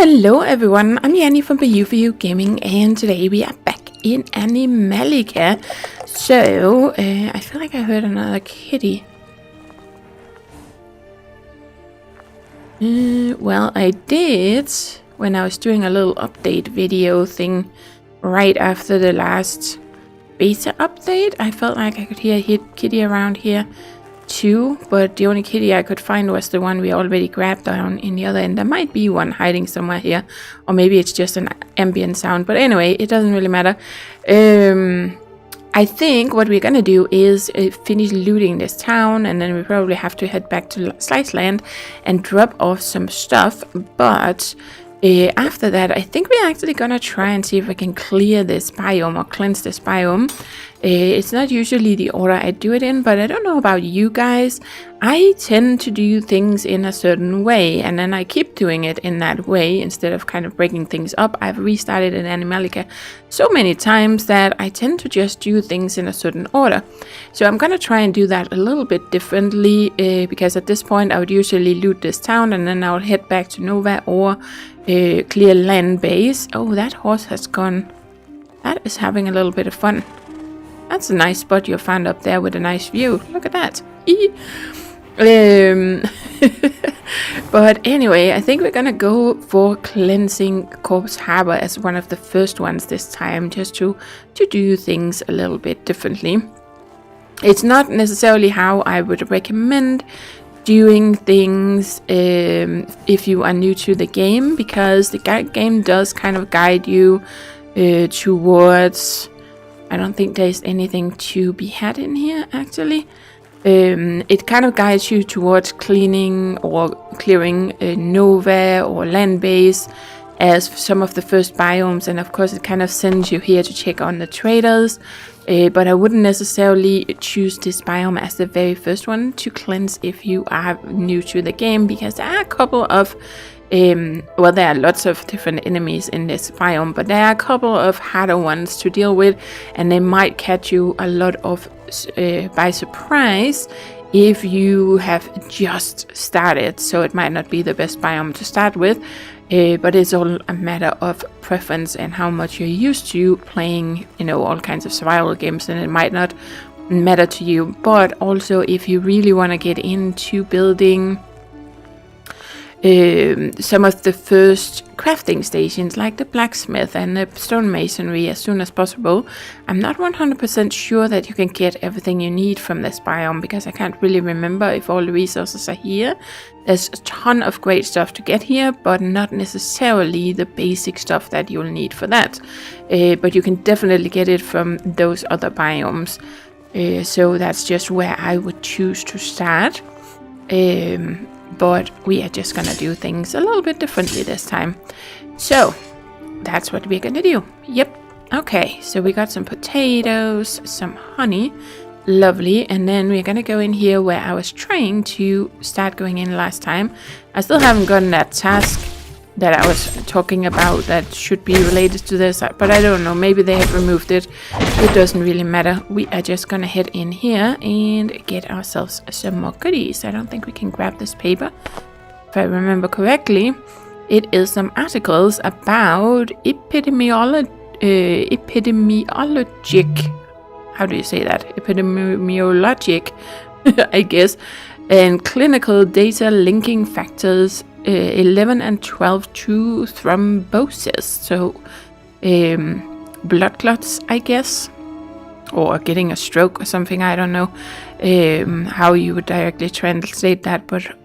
Hello everyone, I'm Yeti from biomes Gaming, and today we are back in Animallica. So, I feel like I heard another kitty. Well, I did when I was doing a little update video thing right after the last beta update. I felt like I could hear a kitty around here too, but the only kitty I could find was the one we already grabbed down in the other end. There might be one hiding somewhere here, or maybe it's just an ambient sound, but anyway, it doesn't really matter. I think what we're gonna do is finish looting this town, and then we probably have to head back to Slice Land and drop off some stuff, but after that I think we're actually gonna try and see if we can clear this biome or cleanse this biome. It's not usually the order I do it in, but I don't know about you guys. I tend to do things in a certain way, and then I keep doing it in that way instead of kind of breaking things up. I've restarted in Animallica so many times that I tend to just do things in a certain order. So I'm gonna try and do that a little bit differently, because at this point I would usually loot this town and then I'll head back to Nova or clear land base. Oh, that horse has gone. That is having a little bit of fun. That's a nice spot you found up there with a nice view. Look at that. But anyway, I think we're gonna go for cleansing Corpse Harbor as one of the first ones this time, just to do things a little bit differently. It's not necessarily how I would recommend doing things if you are new to the game, because the game does kind of guide you towards... I don't think there's anything to be had in here, actually. It kind of guides you towards cleaning or clearing Nova or land base as some of the first biomes, and of course it kind of sends you here to check on the traders. But I wouldn't necessarily choose this biome as the very first one to cleanse if you are new to the game, because there are a couple of well, there are lots of different enemies in this biome, but there are a couple of harder ones to deal with, and they might catch you a lot of by surprise if you have just started. So it might not be the best biome to start with, but it's all a matter of preference and how much you're used to playing, you know, all kinds of survival games, and it might not matter to you. But also, if you really want to get into building some of the first crafting stations like the blacksmith and the stonemasonry as soon as possible, I'm not 100% sure that you can get everything you need from this biome, because I can't really remember if all the resources are here. There's a ton of great stuff to get here, but not necessarily the basic stuff that you'll need for that. But you can definitely get it from those other biomes. So that's just where I would choose to start. But we are just gonna do things a little bit differently this time. So that's what we're gonna do. Yep. Okay, so we got some potatoes, some honey. Lovely. And then we're gonna go in here where I was trying to start going in last time. I still haven't gotten that task that I was talking about that should be related to this, but I don't know, maybe they have removed it. It doesn't really matter. We are just gonna head in here and get ourselves some more goodies. I don't think we can grab this paper. If I remember correctly, it is some articles about epidemiologic, how do you say that? Epidemiologic, I guess, and clinical data linking factors 11 and 12 to thrombosis. So blood clots, I guess, or getting a stroke or something. I don't know how you would directly translate that, but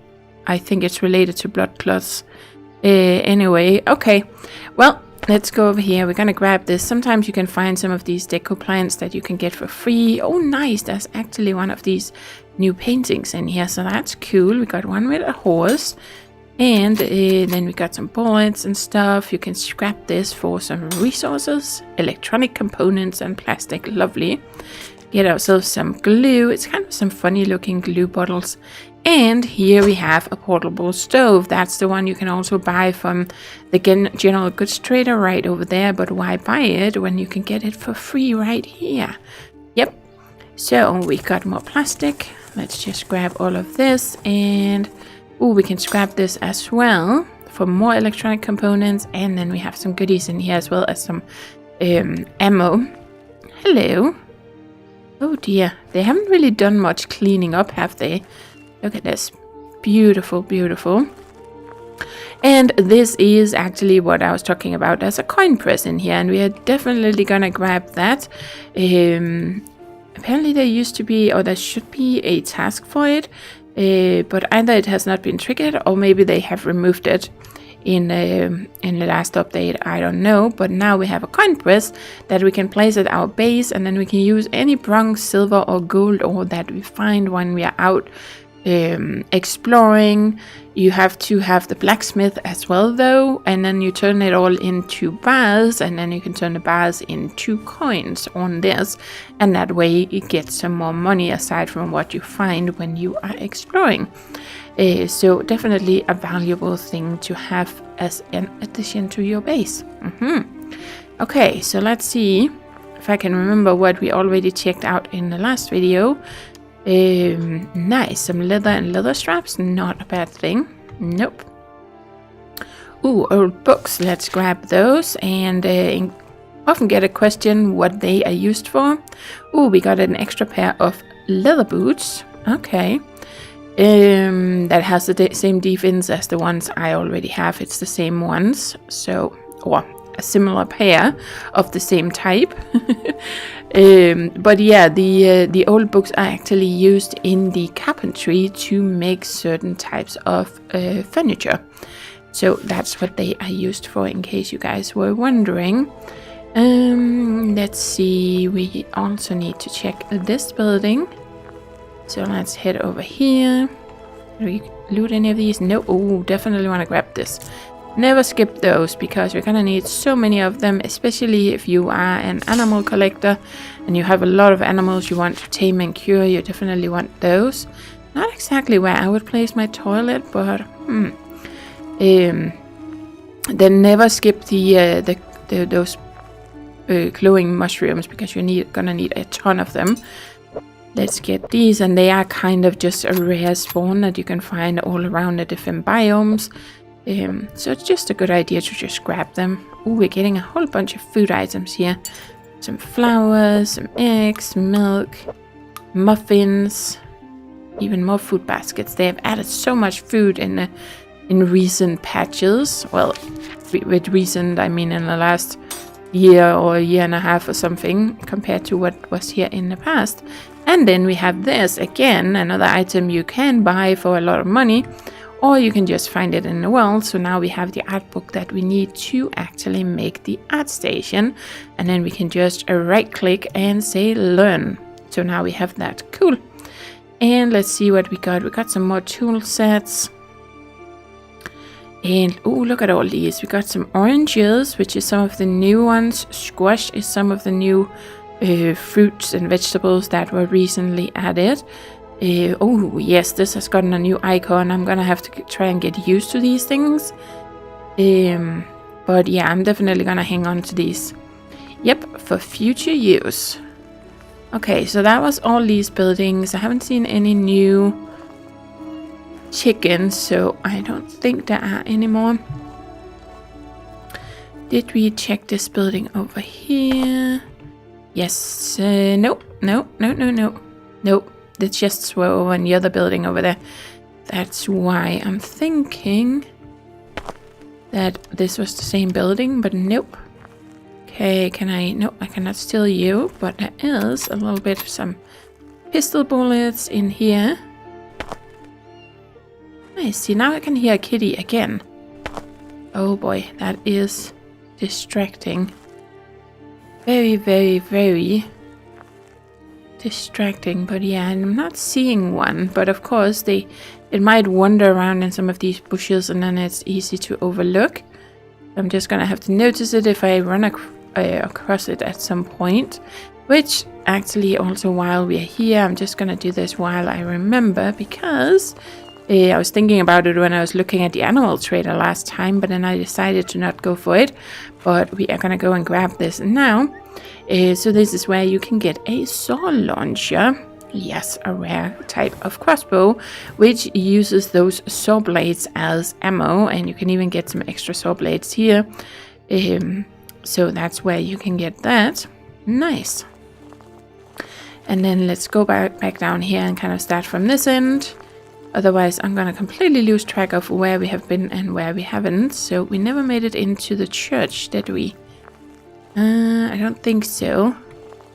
I think it's related to blood clots. Anyway, okay, well, let's go over here. We're gonna grab this. Sometimes you can find some of these deco plants that you can get for free. Oh nice, there's actually one of these new paintings in here, so that's cool. We got one with a horse. And then we got some bullets and stuff. You can scrap this for some resources, electronic components, and plastic. Lovely. Get ourselves some glue. It's kind of some funny looking glue bottles. And here we have a portable stove. That's the one you can also buy from the general goods trader right over there. But why buy it when you can get it for free right here? Yep. So we got more plastic. Let's just grab all of this, and oh, we can scrap this as well for more electronic components, and then we have some goodies in here as well as some ammo. Hello. Oh dear, they haven't really done much cleaning up, have they? Look at this. Beautiful, beautiful. And this is actually what I was talking about. There's a coin press in here, and we are definitely gonna grab that. Apparently there used to be, or there should be, a task for it, but either it has not been triggered, or maybe they have removed it in the last update. I don't know. But now we have a coin press that we can place at our base, and then we can use any bronze, silver, or gold ore that we find when we are out exploring. You have to have the blacksmith as well though, and then you turn it all into bars, and then you can turn the bars into coins on this, and that way you get some more money aside from what you find when you are exploring. So definitely a valuable thing to have as an addition to your base. Okay, so let's see if I can remember what we already checked out in the last video. Nice, some leather and leather straps, not a bad thing. Nope. Ooh, old books, let's grab those. And often get a question what they are used for. Ooh, we got an extra pair of leather boots. Okay. That has the same defense as the ones I already have. It's the same ones, so, or a similar pair of the same type. But yeah, the old books are actually used in the carpentry to make certain types of furniture. So that's what they are used for, in case you guys were wondering. Let's see, we also need to check this building. So let's head over here. Do we loot any of these? No. Oh, definitely want to grab this. Never skip those, because you're gonna need so many of them, especially if you are an animal collector and you have a lot of animals you want to tame and cure. You definitely want those. Not exactly where I would place my toilet, but then never skip those glowing mushrooms, because you're gonna need a ton of them. Let's get these, and they are kind of just a rare spawn that you can find all around the different biomes. So it's just a good idea to just grab them. Ooh, we're getting a whole bunch of food items here. Some flowers, some eggs, milk, muffins, even more food baskets. They have added so much food in recent patches. Well, with recent, I mean in the last year or a year and a half or something, compared to what was here in the past. And then we have this, again, another item you can buy for a lot of money, or you can just find it in the world. So now we have the art book that we need to actually make the art station, and then we can just right click and say learn. So now we have that. Cool. And let's see what we got. We got some more tool sets. And oh, look at all these. We got some oranges, which is some of the new ones. Squash is some of the new fruits and vegetables that were recently added. Oh yes, this has gotten a new icon. I'm gonna have to try and get used to these things. But yeah, I'm definitely gonna hang on to these. Yep, for future use. Okay, so that was all these buildings. I haven't seen any new chickens, so I don't think there are any more. Did we check this building over here? Yes, nope. The chests were over in the other building over there. That's why I'm thinking that this was the same building, but nope. Okay, can I? Nope, I cannot steal you, but there is a little bit of some pistol bullets in here. Nice, see, now I can hear a kitty again. Oh boy, that is distracting. Very, very, very distracting. But yeah, I'm not seeing one. But of course, it might wander around in some of these bushes, and then it's easy to overlook. I'm just gonna have to notice it if I run across it at some point. Which, actually, also while we are here, I'm just gonna do this while I remember, because I was thinking about it when I was looking at the animal trader last time, but then I decided to not go for it. But we are gonna go and grab this now. So this is where you can get a saw launcher, Yes, a rare type of crossbow, which uses those saw blades as ammo, and you can even get some extra saw blades here. So that's where you can get that. Nice. And then let's go back down here and kind of start from this end. Otherwise, I'm going to completely lose track of where we have been and where we haven't. So we never made it into the church, did we? I don't think so.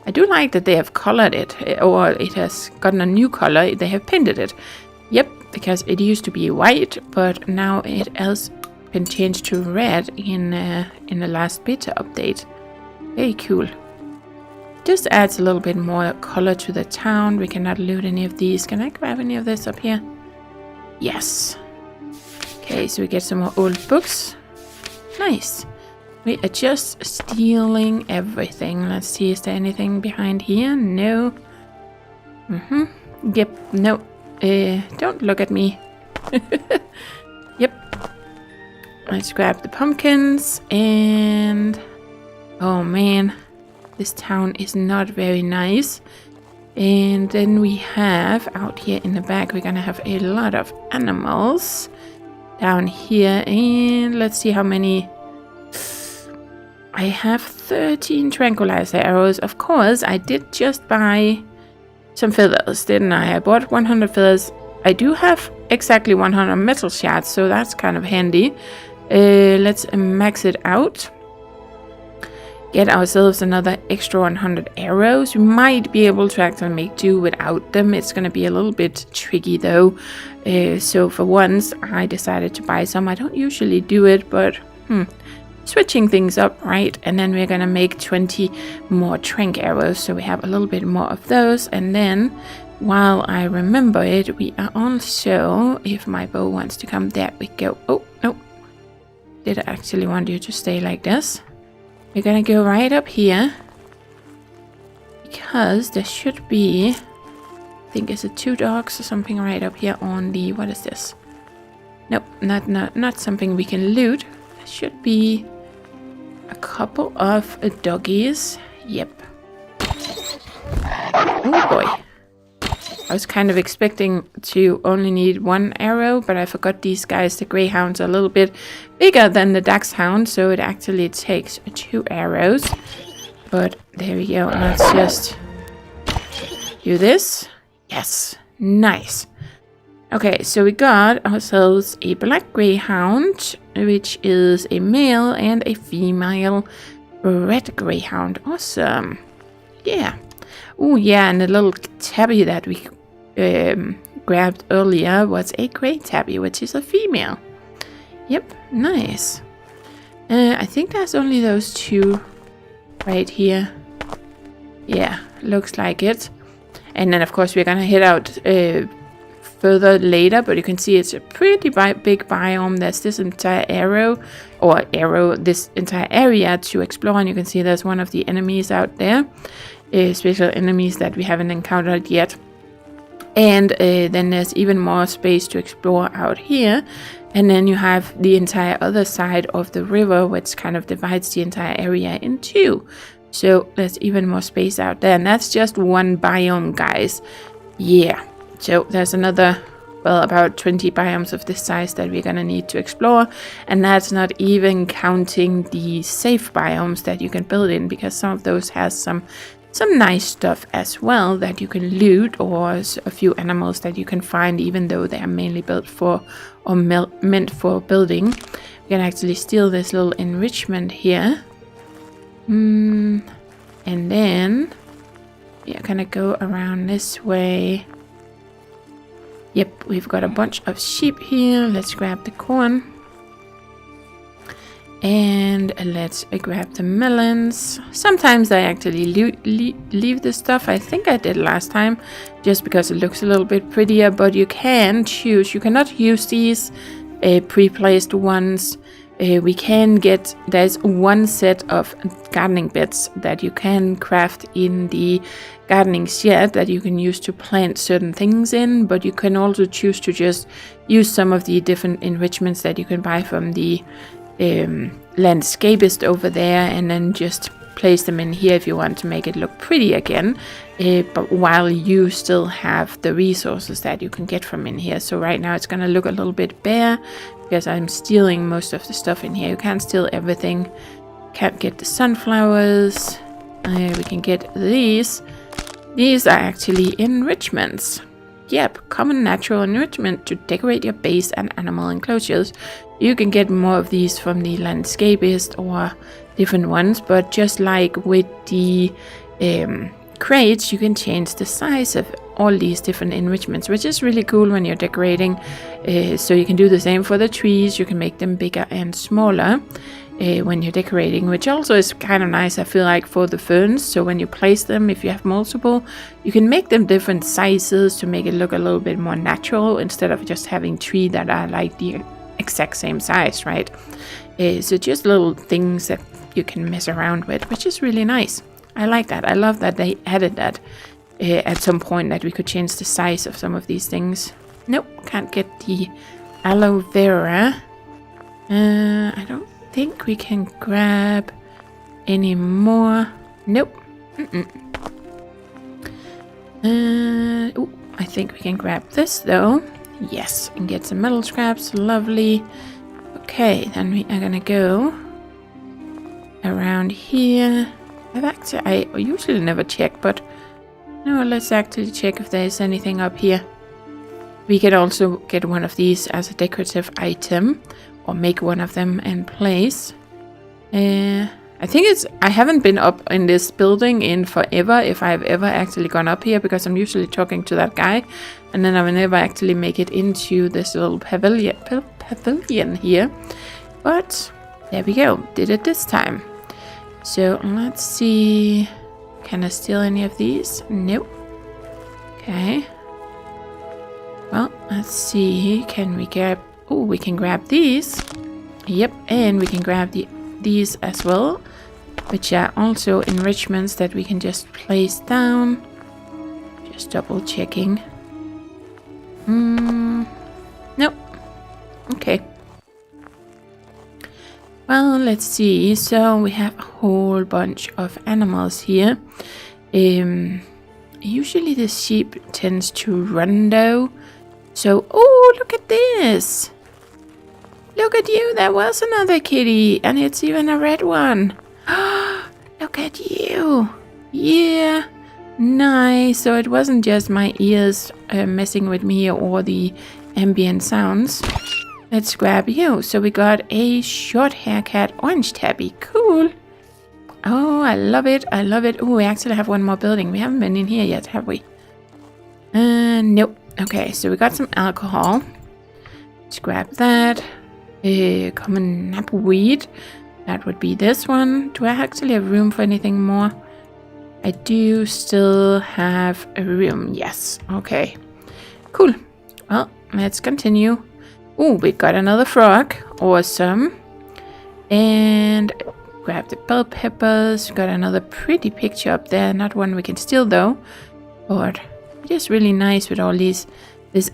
I do like that they have colored it, or it has gotten a new color. They have painted it. Yep, because it used to be white, but now it has been changed to red in the last beta update. Very cool. Just adds a little bit more color to the town. We cannot loot any of these. Can I grab any of this up here? Yes. Okay, so we get some more old books. Nice. We are just stealing everything. Let's see, is there anything behind here? No. Yep, no. Don't look at me. Yep. Let's grab the pumpkins and... Oh man, this town is not very nice. And then we have, out here in the back, we're gonna have a lot of animals down here. And let's see how many... I have 13 tranquilizer arrows. Of course, I did just buy some feathers, didn't I? I bought 100 feathers. I do have exactly 100 metal shards, so that's kind of handy. Let's max it out. Get ourselves another extra 100 arrows. We might be able to actually make do without them. It's going to be a little bit tricky though. So for once, I decided to buy some. I don't usually do it, but... switching things up, right? And then we're gonna make 20 more trank arrows, so we have a little bit more of those. And then, while I remember it, we are also, if my bow wants to come, there we go. Oh, no. Did I actually want you to stay like this? We're gonna go right up here, because there should be, I think, is it 2 dogs or something right up here on the, what is this? Nope, not something we can loot. There should be a couple of doggies. Yep. Oh boy. I was kind of expecting to only need 1 arrow, but I forgot these guys, the greyhounds, are a little bit bigger than the dachshund, so it actually takes 2 arrows. But there we go. Let's just do this. Yes. Nice. Okay, so we got ourselves a black greyhound, which is a male, and a female red greyhound. Awesome. Yeah. Oh, yeah, and the little tabby that we grabbed earlier was a grey tabby, which is a female. Yep, nice. I think there's only those 2 right here. Yeah, looks like it. And then, of course, we're gonna head out... further later, but you can see it's a pretty big biome. There's this entire this entire area to explore, and you can see there's one of the enemies out there, special enemies that we haven't encountered yet. And then there's even more space to explore out here, and then you have the entire other side of the river, which kind of divides the entire area in 2. So there's even more space out there, and that's just one biome, guys. Yeah. So there's another, well, about 20 biomes of this size that we're gonna need to explore, and that's not even counting the safe biomes that you can build in, because some of those has some nice stuff as well that you can loot, or a few animals that you can find, even though they are mainly built for or meant for building. We can actually steal this little enrichment here, and then we're gonna go around this way. Yep, we've got a bunch of sheep here. Let's grab the corn. And let's grab the melons. Sometimes I actually leave this stuff. I think I did last time, just because it looks a little bit prettier. But you can choose. You cannot use these pre-placed ones. We can get... There's 1 set of gardening beds that you can craft in the gardening shed that you can use to plant certain things in, but you can also choose to just use some of the different enrichments that you can buy from the landscapist over there, and then just place them in here if you want to make it look pretty again, but while you still have the resources that you can get from in here. So right now it's gonna look a little bit bare because I'm stealing most of the stuff in here. You can't steal everything. Can't get the sunflowers. We can get these. These are actually enrichments. Yep, common natural enrichment to decorate your base and animal enclosures. You can get more of these from the landscapist or different ones, but just like with the crates, you can change the size of all these different enrichments, which is really cool when you're decorating. So you can do the same for the trees. You can make them bigger and smaller when you're decorating, which also is kind of nice, I feel like, for the ferns. So when you place them, if you have multiple, you can make them different sizes to make it look a little bit more natural instead of just having three that are like the exact same size, right? So just little things that you can mess around with, which is really nice. I like that. I love that they added that at some point, that we could change the size of some of these things. Nope, can't get the aloe vera. I don't think we can grab any more. Nope. I think we can grab this though. Yes, and get some metal scraps. Lovely. Okay, then we are gonna go around here. I usually never check, but no, let's actually check if there's anything up here. We can also get one of these as a decorative item, or make one of them and place. I think I haven't been up in this building in forever, if I've ever actually gone up here, because I'm usually talking to that guy, and then I will never actually make it into this little pavilion here. But there we go, did it this time. So let's see, can I steal any of these? Nope. Okay. Well, let's see, can we grab, oh, we can grab these. Yep, and we can grab these as well, which are also enrichments that we can just place down. Just double checking. Nope. Okay. Well, let's see. So we have a whole bunch of animals here. Usually the sheep tends to run though. So, oh, look at this. Look at you, there was another kitty, and it's even a red one. Look at you. Yeah, nice. So it wasn't just my ears messing with me or the ambient sounds. Let's grab you. So we got a short haircut orange tabby. Cool. Oh, I love it. I love it. Oh, we actually have one more building. We haven't been in here yet, have we? Nope. Okay, so we got some alcohol. Let's grab that. Common napweed. That would be this one. Do I actually have room for anything more? I do still have a room. Yes. Okay. Cool. Well, let's continue. Oh, we got another frog. Awesome. And grab the bell peppers. Got another pretty picture up there. Not one we can steal though. But it is really nice with all this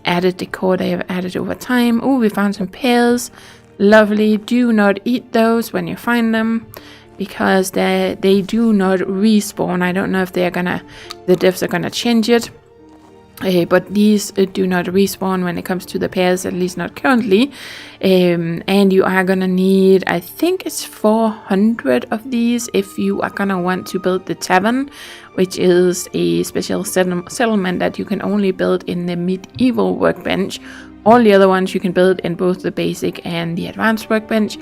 added decor they have added over time. Oh, we found some pears. Lovely. Do not eat those when you find them, because they do not respawn. I don't know if the devs are gonna change it. But these do not respawn when it comes to the pears, at least not currently. And you are gonna need, I think it's 400 of these if you are gonna want to build the Tavern, which is a special settlement that you can only build in the medieval workbench. All the other ones you can build in both the basic and the advanced workbench,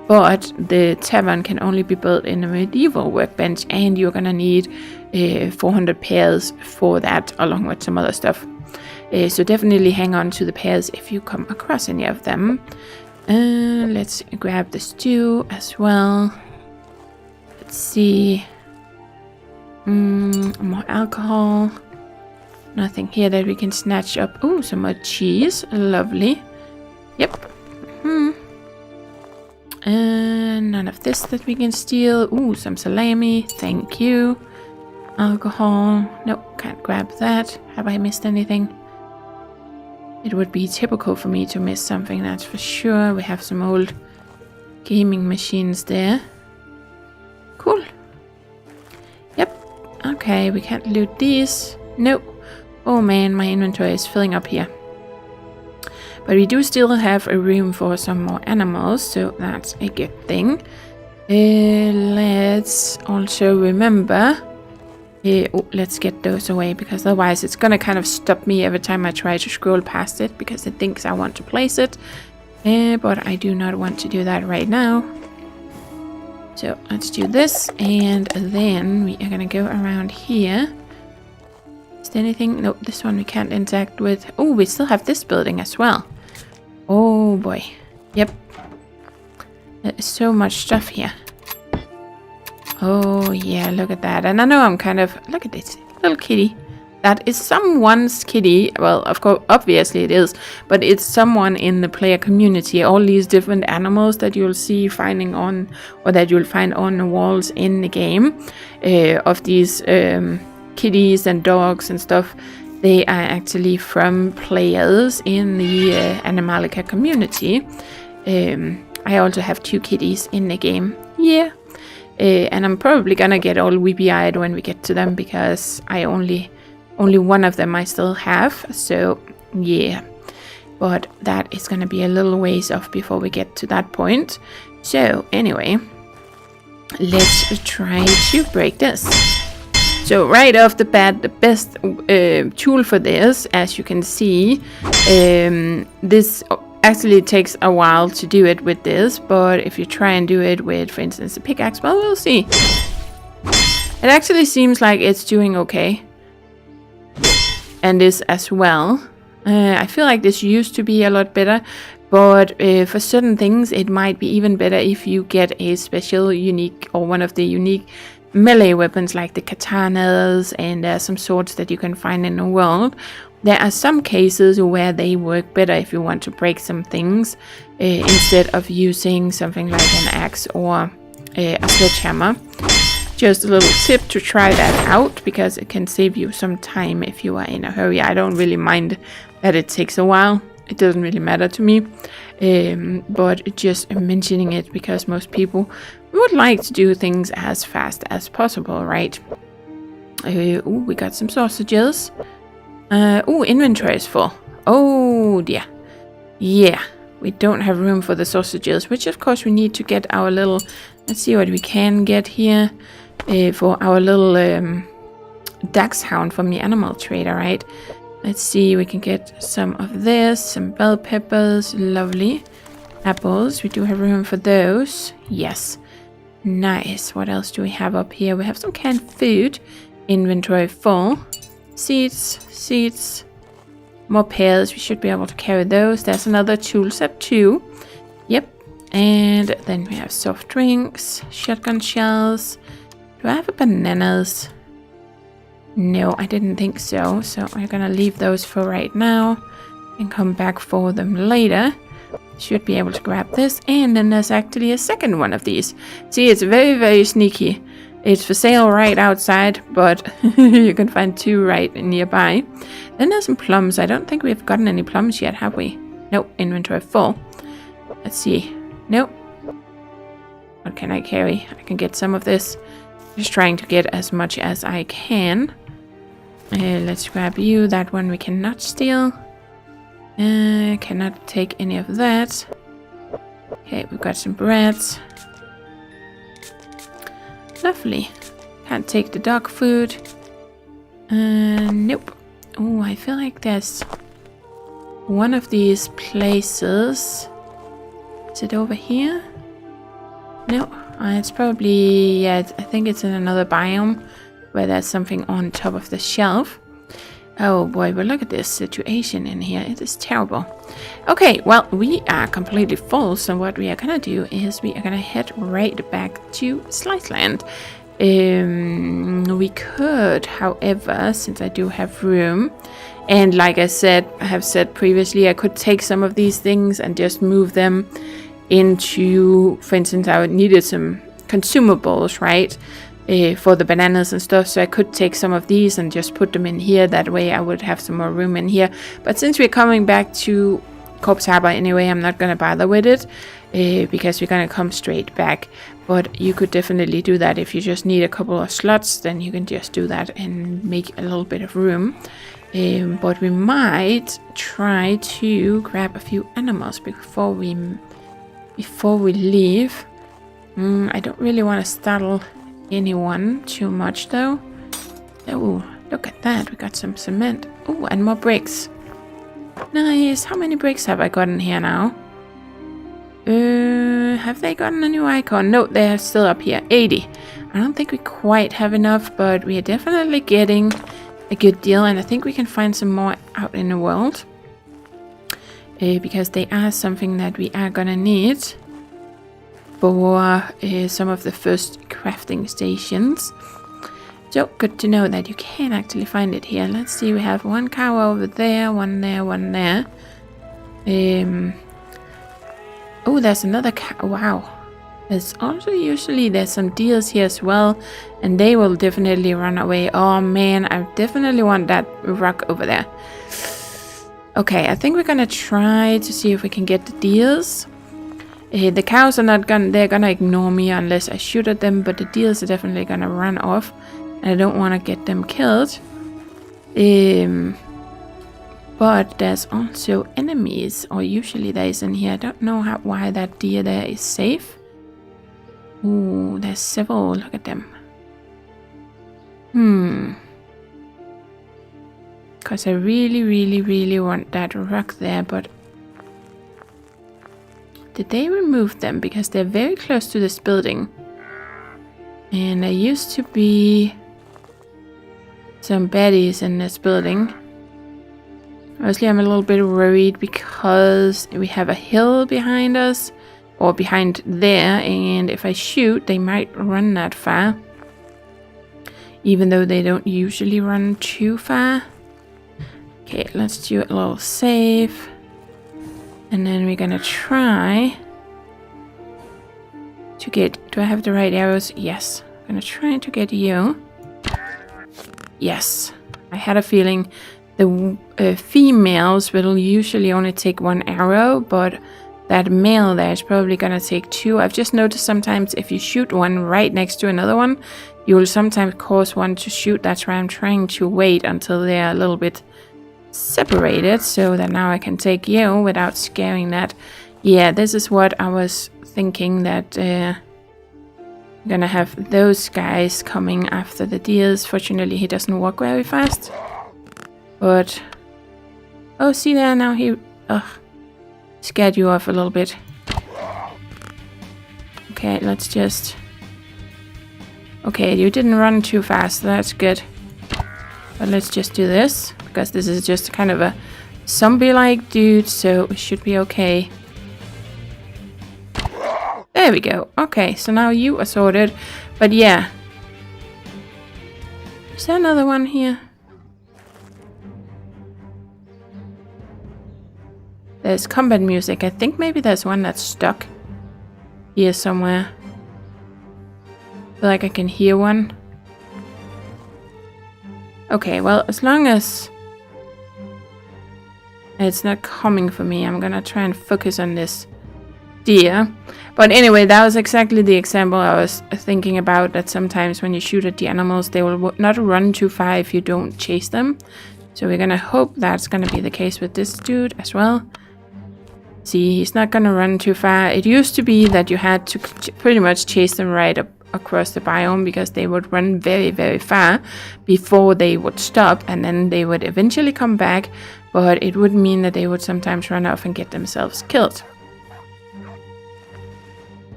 but the Tavern can only be built in the medieval workbench, and you're gonna need 400 pears for that, along with some other stuff. So definitely hang on to the pears if you come across any of them. Let's grab the stew as well. Let's see. More alcohol. Nothing here that we can snatch up. Oh, some more cheese. Lovely. Yep. And none of this that we can steal. Ooh, some salami. Thank you. Alcohol. Nope, can't grab that. Have I missed anything? It would be typical for me to miss something, that's for sure. We have some old gaming machines there. Cool. Okay, we can't loot these. Nope. Oh man, my inventory is filling up here. But we do still have a room for some more animals, so that's a good thing. Let's also remember... let's get those away, because otherwise it's gonna kind of stop me every time I try to scroll past it, because it thinks I want to place it. But I do not want to do that right now. So let's do this, and then we are gonna go around here. Is there anything? Nope, this one we can't interact with. Oh, we still have this building as well. Oh boy. Yep. There is so much stuff here. Oh yeah, look at that. And I know I'm kind of... Look at this little kitty. That is someone's kitty. Well, of course, obviously it is. But it's someone in the player community. All these different animals that you'll see finding on... Or that you'll find on the walls in the game. Of these kitties and dogs and stuff. They are actually from players in the Animallica community. I also have 2 kitties in the game. Yeah. And I'm probably gonna get all weepy-eyed when we get to them, because I only one of them I still have, so yeah. But that is gonna be a little ways off before we get to that point. So anyway, let's try to break this. So right off the bat, the best tool for this, as you can see, this actually takes a while to do it with this, but if you try and do it with, for instance, a pickaxe, well, we'll see. It actually seems like it's doing okay. And this as well. I feel like this used to be a lot better, but for certain things it might be even better if you get a special unique, or one of the unique melee weapons like the katanas and some swords that you can find in the world. There are some cases where they work better if you want to break some things instead of using something like an axe or a sledgehammer. Just a little tip to try that out, because it can save you some time if you are in a hurry. I don't really mind that it takes a while. It doesn't really matter to me. But just mentioning it, because most people would like to do things as fast as possible, right? Ooh, we got some sausages. Ooh, inventory is full. Oh dear. Yeah, we don't have room for the sausages, which of course we need to get our little... Let's see what we can get here for our little dachshund from the animal trader, right? Let's see, we can get some of this, some bell peppers, lovely. Apples, we do have room for those. Yes. Nice. What else do we have up here? We have some canned food. Inventory full. Seeds. More pears. We should be able to carry those. There's another tool set too. Yep. And then we have soft drinks. Shotgun shells. Do I have bananas? No, I didn't think so. So we're gonna leave those for right now and come back for them later. Should be able to grab this. And then there's actually a second one of these. See, it's very, very sneaky. It's for sale right outside, but you can find 2 right nearby. Then there's some plums. I don't think we've gotten any plums yet, have we? Nope, inventory full. Let's see. Nope. What can I carry? I can get some of this. Just trying to get as much as I can. Let's grab you. That one we cannot steal. Cannot take any of that. Okay, we've got some bread. Lovely. Can't take the dog food. Nope. Oh, I feel like there's one of these places. Is it over here? No. It's probably... Yeah, I think it's in another biome where there's something on top of the shelf. Oh boy, but look at this situation in here. It is terrible. Okay, well, we are completely full. So what we are going to do is we are going to head right back to Sliceland. We could, however, since I do have room, and like I have said previously, I could take some of these things and just move them into, for instance, I needed some consumables, right? For the bananas and stuff, so I could take some of these and just put them in here. That way I would have some more room in here. But since we're coming back to Corpse Harbor anyway, I'm not going to bother with it, because we're going to come straight back. But you could definitely do that if you just need a couple of slots. Then you can just do that and make a little bit of room. But we might try to grab a few animals before we leave. I don't really want to startle anyone too much though. Oh, look at that. We got some cement. Oh, and more bricks. Nice. How many bricks have I gotten here now? Have they gotten a new icon? No, they're still up here. 80. I don't think we quite have enough, but we are definitely getting a good deal, and I think we can find some more out in the world. Because they are something that we are gonna need for some of the first crafting stations. So good to know that you can actually find it here. Let's see, we have one cow over there, one there, one there. Oh, there's another cow. Wow. There's also there's some deers here as well, and they will definitely run away. Oh man, I definitely want that rock over there. Okay, I think we're gonna try to see if we can get the deers. The cows are not gonna, they're gonna ignore me unless I shoot at them, but the deers are definitely gonna run off, and I don't want to get them killed. But there's also enemies, or usually there is in here. I don't know why that deer there is safe. Ooh, there's several. Look at them. Because I really, really, really want that rock there, but did they remove them? Because they're very close to this building. And there used to be some baddies in this building. Honestly, I'm a little bit worried because we have a hill behind us, or behind there, and if I shoot, they might run that far. Even though they don't usually run too far. Okay, let's do it a little safe. And then we're gonna try to get... Do I have the right arrows? Yes. I'm gonna try to get you. Yes. I had a feeling the females will usually only take one arrow, but that male there is probably gonna take two. I've just noticed sometimes if you shoot one right next to another one, you will sometimes cause one to shoot. That's why I'm trying to wait until they're a little bit separated, so that now I can take you without scaring that. Yeah, this is what I was thinking, that I'm gonna have those guys coming after the deers. Fortunately, he doesn't walk very fast. But... Oh, see there, now he... scared you off a little bit. Okay, let's just... Okay, you didn't run too fast, that's good. But let's just do this, because this is just kind of a zombie-like dude, so it should be okay. There we go. Okay, so now you are sorted. But yeah. Is there another one here? There's combat music. I think maybe there's one that's stuck here somewhere. I feel like I can hear one. Okay, well, as long as it's not coming for me, I'm gonna try and focus on this deer. But anyway, that was exactly the example I was thinking about, that sometimes when you shoot at the animals, they will not run too far if you don't chase them. So we're gonna hope that's gonna be the case with this dude as well. See, he's not gonna run too far. It used to be that you had to pretty much chase them right up across the biome, because they would run very, very far before they would stop, and then they would eventually come back, but it would mean that they would sometimes run off and get themselves killed.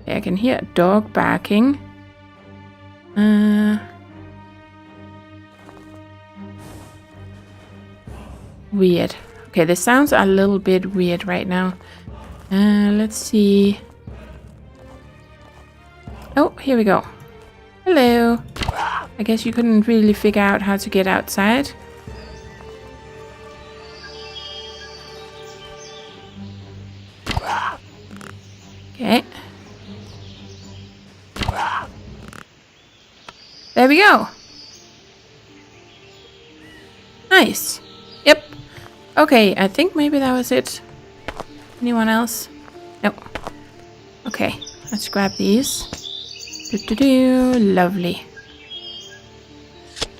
I can hear a dog barking. Weird. Okay, the sounds are a little bit weird right now. Let's see. Oh, here we go. Hello. I guess you couldn't really figure out how to get outside. Okay. There we go. Nice. Yep. Okay, I think maybe that was it. Anyone else? Nope. Okay, let's grab these. Lovely.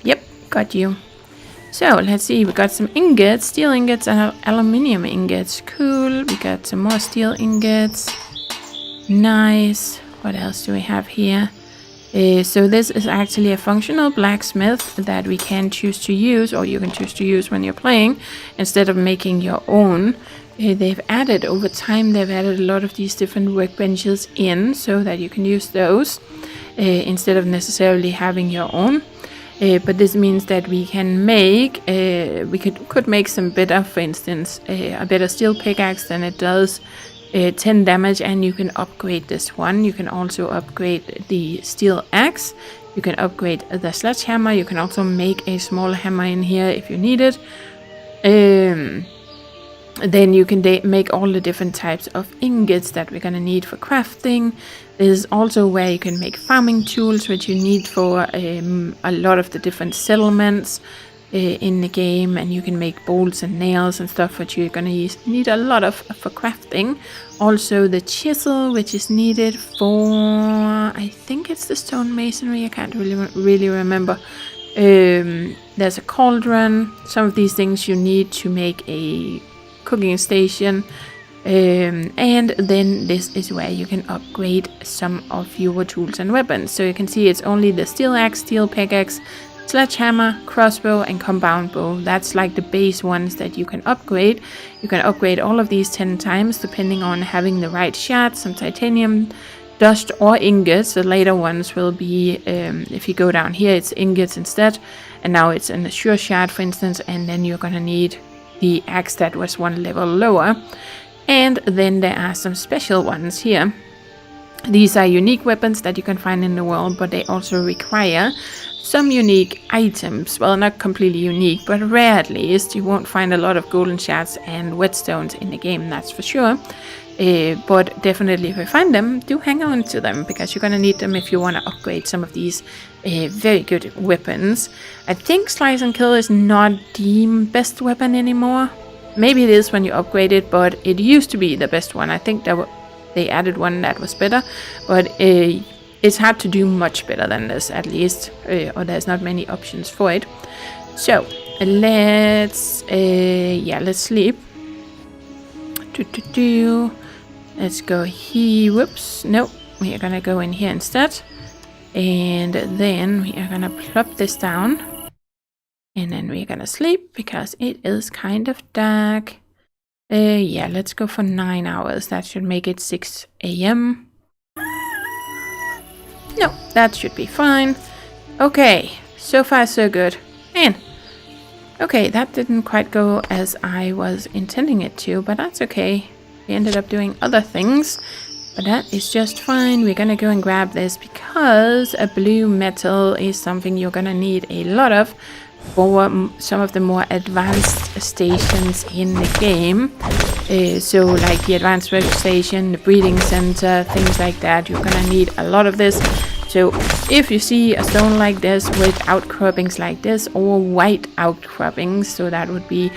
Yep, got you. So let's see, we got some ingots, steel ingots and aluminium ingots. Cool, we got some more steel ingots. Nice. What else do we have here? So this is actually a functional blacksmith that we can choose to use, or you can choose to use when you're playing, instead of making your own. They've added, over time, they've added a lot of these different workbenches in, so that you can use those, instead of necessarily having your own. But this means that we can make, we could make some better, for instance, a better steel pickaxe than it does 10 damage, and you can upgrade this one. You can also upgrade the steel axe. You can upgrade the sledgehammer. You can also make a small hammer in here if you need it. Then you can make all the different types of ingots that we're gonna need for crafting. There's also where you can make farming tools, which you need for a lot of the different settlements in the game, and you can make bolts and nails and stuff, which you're gonna need a lot of for crafting. Also the chisel, which is needed for, I think it's the stone masonry, I can't really remember. There's a cauldron. Some of these things you need to make a cooking station, and then this is where you can upgrade some of your tools and weapons. So you can see it's only the steel axe, steel pickaxe, sledgehammer, crossbow and compound bow. That's like the base ones that you can upgrade. You can upgrade all of these 10 times depending on having the right shards, some titanium dust or ingots. The later ones will be, if you go down here, it's ingots instead, and now it's an assure shard, for instance, and then you're gonna need the axe that was one level lower. And then there are some special ones here. These are unique weapons that you can find in the world, but they also require some unique items. Well, not completely unique, but rare at least. You won't find a lot of golden shards and whetstones in the game, that's for sure. But definitely if you find them, do hang on to them, because you're gonna need them if you want to upgrade some of these very good weapons. I think Slice and Kill is not the best weapon anymore. Maybe it is when you upgrade it, but it used to be the best one. I think they added one that was better, but it's hard to do much better than this, at least, or there's not many options for it. So let's sleep. Let's go here. Whoops, nope, we are gonna go in here instead, and then we are gonna plop this down, and then we're gonna sleep because it is kind of dark. Yeah, let's go for 9 hours. That should make it 6 a.m. No, that should be fine. Okay, so far so good. Man, okay, that didn't quite go as I was intending it to, but that's okay. We ended up doing other things, but that is just fine. We're gonna go and grab this because a blue metal is something you're gonna need a lot of for some of the more advanced stations in the game. So like the advanced workstation, the breeding center, things like that, you're gonna need a lot of this. So if you see a stone like this with outcroppings like this, or white outcroppings, so that would be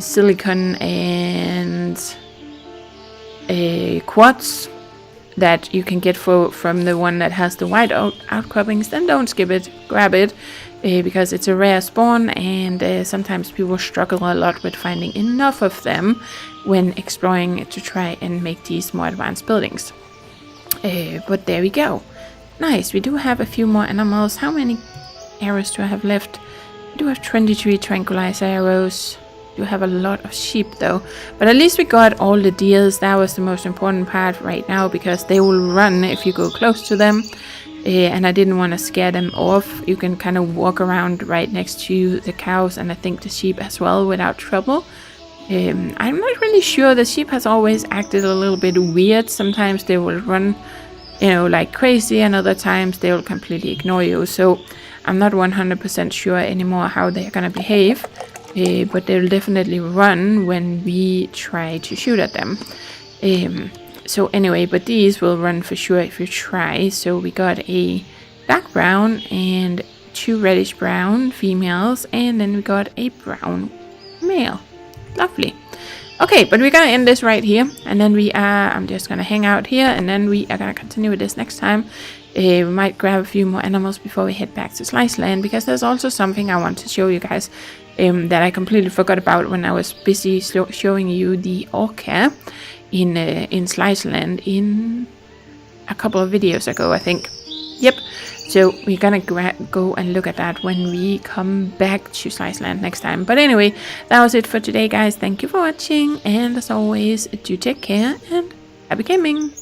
silicon and quartz that you can get from the one that has the white outcroppings, then don't skip it, grab it, because it's a rare spawn, and sometimes people struggle a lot with finding enough of them when exploring to try and make these more advanced buildings. But there we go. Nice, we do have a few more animals. How many arrows do I have left? I do have 23 tranquilizer arrows. Do have a lot of sheep though, but at least we got all the deers. That was the most important part right now, because they will run if you go close to them, and I didn't want to scare them off. You can kind of walk around right next to the cows, and I think the sheep as well, without trouble. I'm not really sure. The sheep has always acted a little bit weird. Sometimes they will run, you know, like crazy, and other times they will completely ignore you. So I'm not 100% sure anymore how they're gonna behave. But they'll definitely run when we try to shoot at them. So anyway, but these will run for sure if you try. So we got a dark brown and 2 reddish brown females, and then we got a brown male. Lovely. Okay, but we're gonna end this right here, and then I'm just gonna hang out here, and then we are gonna continue with this next time. We might grab a few more animals before we head back to Slice Land, because there's also something I want to show you guys that I completely forgot about when I was busy showing you the orca in Slice Land in a couple of videos ago, I think. Yep. So we're gonna go and look at that when we come back to Slice Land next time. But anyway, that was it for today, guys. Thank you for watching, and as always, do take care and happy gaming.